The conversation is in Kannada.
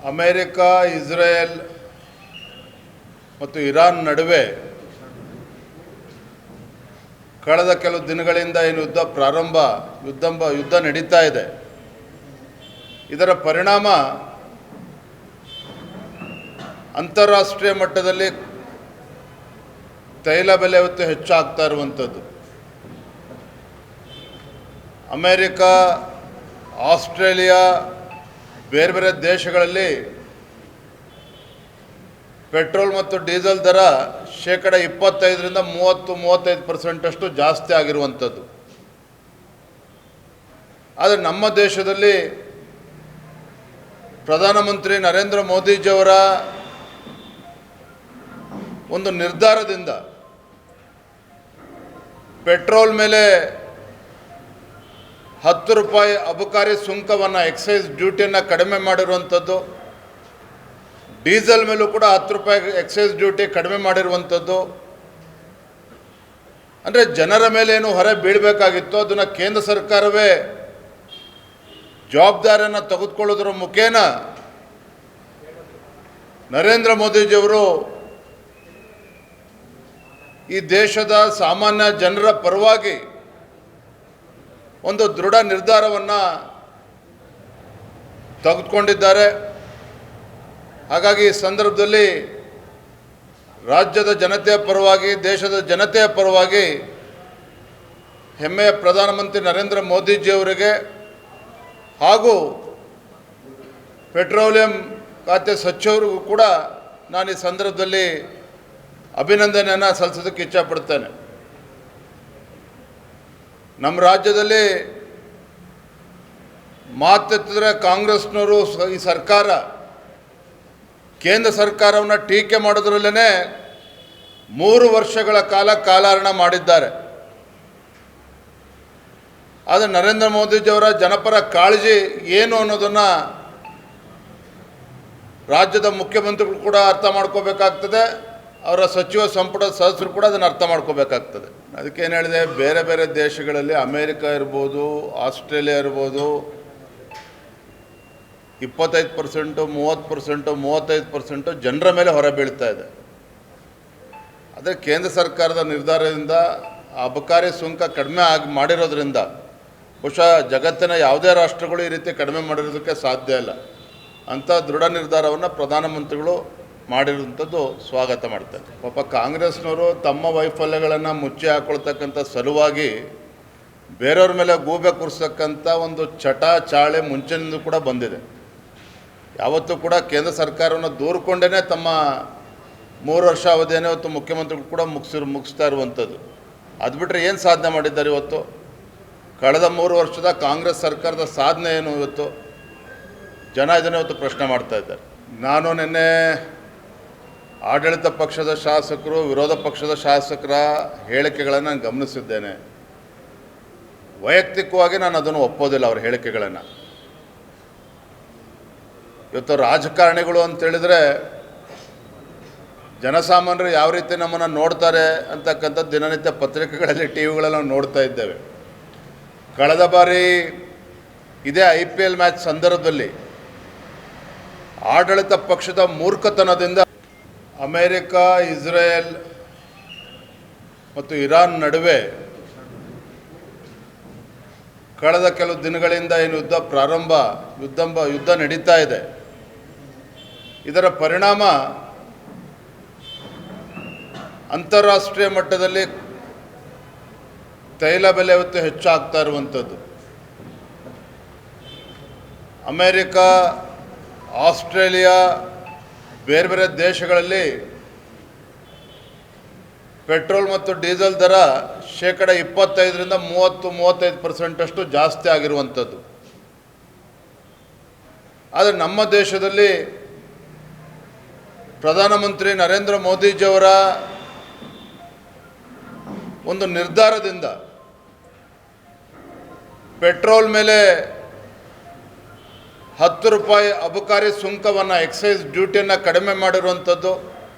ಅಮೇರಿಕ, ಇಸ್ರೇಲ್ ಮತ್ತು ಇರಾನ್ ನಡುವೆ ಕಳೆದ ಕೆಲವು ದಿನಗಳಿಂದ ಏನು ಯುದ್ಧ ನಡೀತಾ ಇದೆ. ಇದರ ಪರಿಣಾಮ ಅಂತಾರಾಷ್ಟ್ರೀಯ ಮಟ್ಟದಲ್ಲಿ ತೈಲ ಬೆಲೆ ಇವತ್ತು ಹೆಚ್ಚಾಗ್ತಾ ಇರುವಂಥದ್ದು. ಅಮೇರಿಕ, ಆಸ್ಟ್ರೇಲಿಯಾ, ಬೇರೆ ಬೇರೆ ದೇಶಗಳಲ್ಲಿ ಪೆಟ್ರೋಲ್ ಮತ್ತು ಡೀಸೆಲ್ ದರ 25% 35% ಜಾಸ್ತಿ ಆಗಿರುವಂಥದ್ದು. ಆದರೆ ನಮ್ಮ ದೇಶದಲ್ಲಿ ಪ್ರಧಾನಮಂತ್ರಿ ನರೇಂದ್ರ ಮೋದಿಜಿಯವರ ಒಂದು ನಿರ್ಧಾರದಿಂದ ಪೆಟ್ರೋಲ್ ಮೇಲೆ 10 ರೂಪಾಯಿ ಅಬಕಾರಿ ಸುಂಕವನ್ನು, ಎಕ್ಸೈಸ್ ಡ್ಯೂಟಿಯನ್ನು ಕಡಿಮೆ ಮಾಡಿರುವಂಥದ್ದು. ಡೀಸೆಲ್ ಮೇಲೂ ಕೂಡ 10 ರೂಪಾಯಿ ಎಕ್ಸೈಸ್ ಡ್ಯೂಟಿ ಕಡಿಮೆ ಮಾಡಿರುವಂಥದ್ದು. ಅಂದರೆ ಜನರ ಮೇಲೆ ಏನು ಹೊರೆ ಬೀಳಬೇಕಾಗಿತ್ತು ಅದನ್ನು ಕೇಂದ್ರ ಸರ್ಕಾರವೇ ಜವಾಬ್ದಾರಿಯನ್ನು ತೆಗೆದುಕೊಳ್ಳೋದ್ರ ಮುಖೇನ ನರೇಂದ್ರ ಮೋದಿಜಿಯವರು ಈ ದೇಶದ ಸಾಮಾನ್ಯ ಜನರ ಪರವಾಗಿ ಒಂದು ದೃಢ ನಿರ್ಧಾರವನ್ನು ತೆಗೆದುಕೊಂಡಿದ್ದಾರೆ. ಹಾಗಾಗಿ ಈ ಸಂದರ್ಭದಲ್ಲಿ ರಾಜ್ಯದ ಜನತೆಯ ಪರವಾಗಿ, ದೇಶದ ಜನತೆಯ ಪರವಾಗಿ ಹೆಮ್ಮೆಯ ಪ್ರಧಾನಮಂತ್ರಿ ನರೇಂದ್ರ ಮೋದಿಜಿಯವರಿಗೆ ಹಾಗೂ ಪೆಟ್ರೋಲಿಯಂ ಖಾತೆ ಸಚಿವರಿಗೂ ಕೂಡ ನಾನು ಈ ಸಂದರ್ಭದಲ್ಲಿ ಅಭಿನಂದನೆಯನ್ನು ಸಲ್ಲಿಸೋದಕ್ಕೆ ಇಚ್ಛಪಡ್ತೇನೆ. ನಮ್ಮ ರಾಜ್ಯದಲ್ಲಿ ಮಾತೆತ್ತಿದ್ರೆ ಕಾಂಗ್ರೆಸ್ನವರು ಈ ಸರ್ಕಾರ, ಕೇಂದ್ರ ಸರ್ಕಾರವನ್ನು ಟೀಕೆ ಮಾಡೋದ್ರಲ್ಲೇ 3 ವರ್ಷಗಳ ಕಾಲಹರಣ ಮಾಡಿದ್ದಾರೆ. ಆದರೆ ನರೇಂದ್ರ ಮೋದಿಜಿಯವರ ಜನಪರ ಕಾಳಜಿ ಏನು ಅನ್ನೋದನ್ನು ರಾಜ್ಯದ ಮುಖ್ಯಮಂತ್ರಿಗಳು ಕೂಡ ಅರ್ಥ ಮಾಡ್ಕೋಬೇಕಾಗ್ತದೆ, ಅವರ ಸಚಿವ ಸಂಪುಟದ ಸದಸ್ಯರು ಕೂಡ ಅದನ್ನು ಅರ್ಥ ಮಾಡ್ಕೋಬೇಕಾಗ್ತದೆ. ಅದಕ್ಕೇನು ಹೇಳಿದೆ, ಬೇರೆ ಬೇರೆ ದೇಶಗಳಲ್ಲಿ ಅಮೇರಿಕ ಇರ್ಬೋದು, ಆಸ್ಟ್ರೇಲಿಯಾ ಇರ್ಬೋದು, 25%, 30%, 35% ಜನರ ಮೇಲೆ ಹೊರ ಬೀಳ್ತಾ ಇದೆ. ಆದರೆ ಕೇಂದ್ರ ಸರ್ಕಾರದ ನಿರ್ಧಾರದಿಂದ ಅಬಕಾರಿ ಸುಂಕ ಕಡಿಮೆ ಮಾಡಿರೋದ್ರಿಂದ ಬಹುಶಃ ಜಗತ್ತಿನ ಯಾವುದೇ ರಾಷ್ಟ್ರಗಳು ಈ ರೀತಿ ಕಡಿಮೆ ಮಾಡಿರೋದಕ್ಕೆ ಸಾಧ್ಯ ಇಲ್ಲ. ಅಂಥ ದೃಢ ನಿರ್ಧಾರವನ್ನು ಪ್ರಧಾನಮಂತ್ರಿಗಳು ಮಾಡಿರುವಂಥದ್ದು ಸ್ವಾಗತ ಮಾಡ್ತಾರೆ. ಪಾಪ ಕಾಂಗ್ರೆಸ್ನವರು ತಮ್ಮ ವೈಫಲ್ಯಗಳನ್ನು ಮುಚ್ಚಿ ಹಾಕೊಳ್ತಕ್ಕಂಥ ಸಲುವಾಗಿ ಬೇರೆಯವ್ರ ಮೇಲೆ ಗೂಬೆ ಕೂರಿಸ್ತಕ್ಕಂಥ ಒಂದು ಚಾಳೆ ಮುಂಚಿನಿಂದ ಕೂಡ ಬಂದಿದೆ. ಯಾವತ್ತೂ ಕೂಡ ಕೇಂದ್ರ ಸರ್ಕಾರವನ್ನು ದೂರಿಕೊಂಡೇ ತಮ್ಮ 3 ವರ್ಷ ಅವಧಿಯನ್ನೇ ಇವತ್ತು ಮುಖ್ಯಮಂತ್ರಿಗಳು ಕೂಡ ಮುಗಿಸ್ತಾ ಇರುವಂಥದ್ದು. ಅದು ಬಿಟ್ಟರೆ ಏನು ಸಾಧನೆ ಮಾಡಿದ್ದಾರೆ ಇವತ್ತು? ಕಳೆದ 3 ವರ್ಷದ ಕಾಂಗ್ರೆಸ್ ಸರ್ಕಾರದ ಸಾಧನೆ ಏನು ಇವತ್ತು? ಜನ ಇದನ್ನು ಇವತ್ತು ಪ್ರಶ್ನೆ ಮಾಡ್ತಾ ಇದ್ದಾರೆ. ನಾನು ನಿನ್ನೆ ಆಡಳಿತ ಪಕ್ಷದ ಶಾಸಕರು, ವಿರೋಧ ಪಕ್ಷದ ಶಾಸಕರ ಹೇಳಿಕೆಗಳನ್ನು ನಾನು ಗಮನಿಸಿದ್ದೇನೆ. ವೈಯಕ್ತಿಕವಾಗಿ ನಾನು ಅದನ್ನು ಒಪ್ಪೋದಿಲ್ಲ, ಅವರ ಹೇಳಿಕೆಗಳನ್ನು. ಇವತ್ತು ರಾಜಕಾರಣಿಗಳು ಅಂತೇಳಿದರೆ ಜನಸಾಮಾನ್ಯರು ಯಾವ ರೀತಿ ನಮ್ಮನ್ನು ನೋಡ್ತಾರೆ ಅಂತಕ್ಕಂಥದ್ದು ದಿನನಿತ್ಯ ಪತ್ರಿಕೆಗಳಲ್ಲಿ, ಟಿವಿಗಳಲ್ಲಿ ನಾವು ನೋಡ್ತಾ ಇದ್ದೇವೆ. ಕಳೆದ ಬಾರಿ ಇದೇ IPL ಮ್ಯಾಚ್ ಸಂದರ್ಭದಲ್ಲಿ ಆಡಳಿತ ಪಕ್ಷದ ಮೂರ್ಖತನದಿಂದ ಅಮೇರಿಕ, ಇಸ್ರೇಲ್ ಮತ್ತು ಇರಾನ್ ನಡುವೆ ಕಳೆದ ಕೆಲವು ದಿನಗಳಿಂದ ಏನು ಯುದ್ಧ ನಡೀತಾ ಇದೆ. ಇದರ ಪರಿಣಾಮ ಅಂತಾರಾಷ್ಟ್ರೀಯ ಮಟ್ಟದಲ್ಲಿ ತೈಲ ಬೆಲೆ ಇವತ್ತು ಹೆಚ್ಚಾಗ್ತಾ ಇರುವಂಥದ್ದು. ಅಮೇರಿಕ, ಆಸ್ಟ್ರೇಲಿಯಾ, ಬೇರೆ ಬೇರೆ ದೇಶಗಳಲ್ಲಿ ಪೆಟ್ರೋಲ್ ಮತ್ತು ಡೀಸೆಲ್ ದರ 25% 35% ಜಾಸ್ತಿ ಆಗಿರುವಂಥದ್ದು. ಆದರೆ ನಮ್ಮ ದೇಶದಲ್ಲಿ ಪ್ರಧಾನಮಂತ್ರಿ ನರೇಂದ್ರ ಮೋದಿಜಿಯವರ ಒಂದು ನಿರ್ಧಾರದಿಂದ ಪೆಟ್ರೋಲ್ ಮೇಲೆ 10 ರೂಪಾಯಿ ಅಬಕಾರಿ ಸುಂಕವನ್ನು, ಎಕ್ಸೈಸ್ ಡ್ಯೂಟಿಯನ್ನು ಕಡಿಮೆ ಮಾಡಿರುವಂಥದ್ದು.